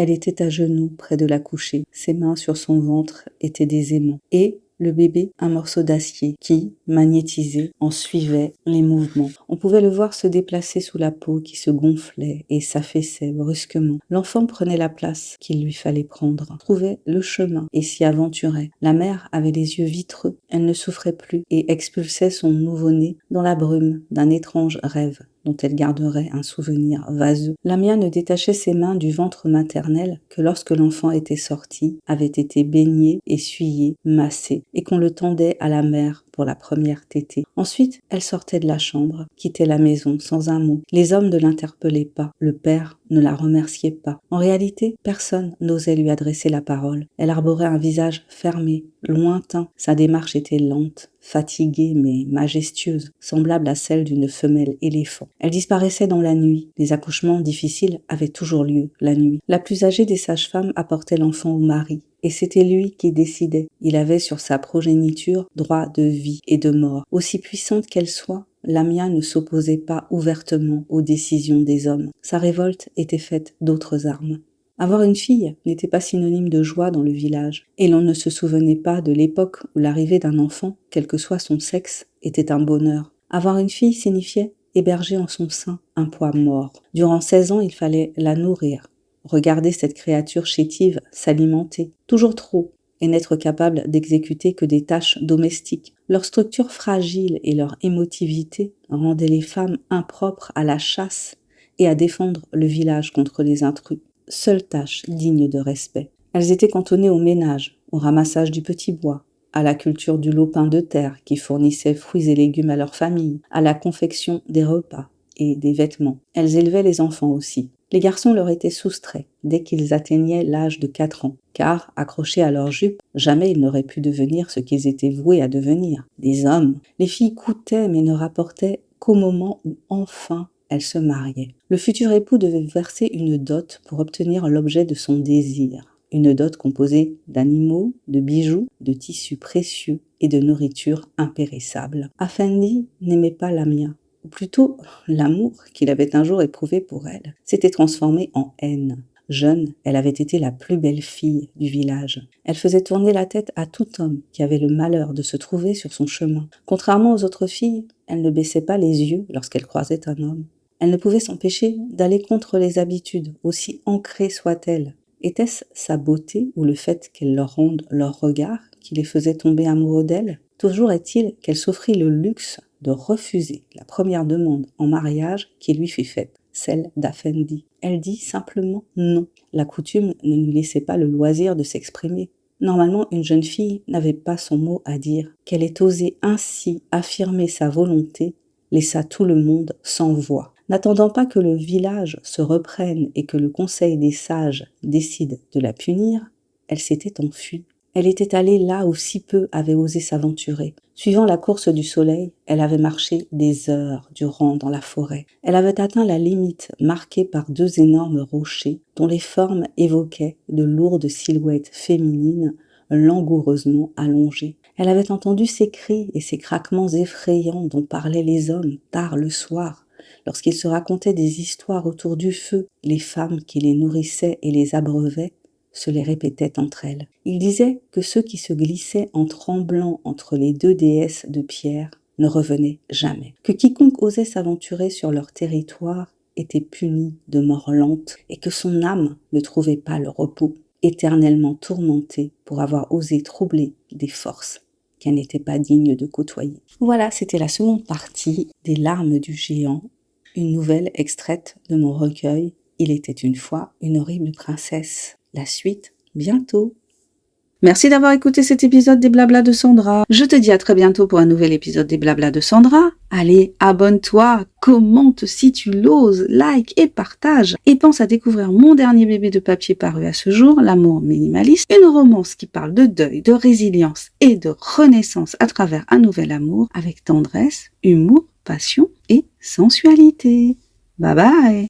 Elle était à genoux près de la couchée, ses mains sur son ventre étaient des aimants, et le bébé un morceau d'acier qui, magnétisé, en suivait les mouvements. On pouvait le voir se déplacer sous la peau qui se gonflait et s'affaissait brusquement. L'enfant prenait la place qu'il lui fallait prendre, trouvait le chemin et s'y aventurait. La mère avait les yeux vitreux, elle ne souffrait plus et expulsait son nouveau-né dans la brume d'un étrange rêve dont elle garderait un souvenir vaseux. Lamia ne détachait ses mains du ventre maternel que lorsque l'enfant était sorti, avait été baigné, essuyé, massé, et qu'on le tendait à la mère pour la première tétée. Ensuite, elle sortait de la chambre, quittait la maison sans un mot. Les hommes ne l'interpellaient pas, le père ne la remerciait pas. En réalité, personne n'osait lui adresser la parole. Elle arborait un visage fermé, lointain. Sa démarche était lente, fatiguée mais majestueuse, semblable à celle d'une femelle éléphant. Elle disparaissait dans la nuit. Les accouchements difficiles avaient toujours lieu la nuit. La plus âgée des sages-femmes apportait l'enfant au mari. Et c'était lui qui décidait. Il avait sur sa progéniture droit de vie et de mort. Aussi puissante qu'elle soit, Lamia ne s'opposait pas ouvertement aux décisions des hommes. Sa révolte était faite d'autres armes. Avoir une fille n'était pas synonyme de joie dans le village, et l'on ne se souvenait pas de l'époque où l'arrivée d'un enfant, quel que soit son sexe, était un bonheur. Avoir une fille signifiait héberger en son sein un poids mort. Durant 16 ans, il fallait la nourrir. Regarder cette créature chétive s'alimenter, toujours trop, et n'être capable d'exécuter que des tâches domestiques. Leur structure fragile et leur émotivité rendaient les femmes impropres à la chasse et à défendre le village contre les intrus. Seule tâche digne de respect. Elles étaient cantonnées au ménage, au ramassage du petit bois, à la culture du lopin de terre qui fournissait fruits et légumes à leur famille, à la confection des repas et des vêtements. Elles élevaient les enfants aussi. Les garçons leur étaient soustraits dès qu'ils atteignaient l'âge de 4 ans, car, accrochés à leur jupe, jamais ils n'auraient pu devenir ce qu'ils étaient voués à devenir, des hommes. Les filles coûtaient mais ne rapportaient qu'au moment où enfin elles se mariaient. Le futur époux devait verser une dot pour obtenir l'objet de son désir, une dot composée d'animaux, de bijoux, de tissus précieux et de nourriture impérissable. Afendi n'aimait pas Lamia. Ou plutôt, l'amour qu'il avait un jour éprouvé pour elle s'était transformé en haine. Jeune, elle avait été la plus belle fille du village. Elle faisait tourner la tête à tout homme qui avait le malheur de se trouver sur son chemin. Contrairement aux autres filles, elle ne baissait pas les yeux lorsqu'elle croisait un homme. Elle ne pouvait s'empêcher d'aller contre les habitudes, aussi ancrées soient-elles. Était-ce sa beauté ou le fait qu'elle leur ronde leur regard qui les faisait tomber amoureux d'elle? Toujours est-il qu'elle s'offrit le luxe de refuser la première demande en mariage qui lui fut faite, celle d'Afendi. Elle dit simplement non. La coutume ne lui laissait pas le loisir de s'exprimer. Normalement, une jeune fille n'avait pas son mot à dire. Qu'elle ait osé ainsi affirmer sa volonté laissa tout le monde sans voix. N'attendant pas que le village se reprenne et que le conseil des sages décide de la punir, elle s'était enfuie. Elle était allée là où si peu avaient osé s'aventurer. Suivant la course du soleil, elle avait marché des heures durant dans la forêt. Elle avait atteint la limite marquée par 2 énormes rochers dont les formes évoquaient de lourdes silhouettes féminines langoureusement allongées. Elle avait entendu ces cris et ces craquements effrayants dont parlaient les hommes tard le soir, lorsqu'ils se racontaient des histoires autour du feu. Les femmes qui les nourrissaient et les abreuvaient se les répétaient entre elles. Ils disaient que ceux qui se glissaient en tremblant entre les 2 déesses de pierre ne revenaient jamais, que quiconque osait s'aventurer sur leur territoire était puni de mort lente et que son âme ne trouvait pas le repos, éternellement tourmentée pour avoir osé troubler des forces qu'elle n'était pas digne de côtoyer. Voilà, c'était la seconde partie des larmes du géant, une nouvelle extraite de mon recueil « Il était une fois une horrible princesse ». La suite, bientôt. Merci d'avoir écouté cet épisode des Blablas de Sandra. Je te dis à très bientôt pour un nouvel épisode des Blablas de Sandra. Allez, abonne-toi, commente si tu l'oses, like et partage. Et pense à découvrir mon dernier bébé de papier paru à ce jour, L'amour minimaliste, une romance qui parle de deuil, de résilience et de renaissance à travers un nouvel amour avec tendresse, humour, passion et sensualité. Bye bye!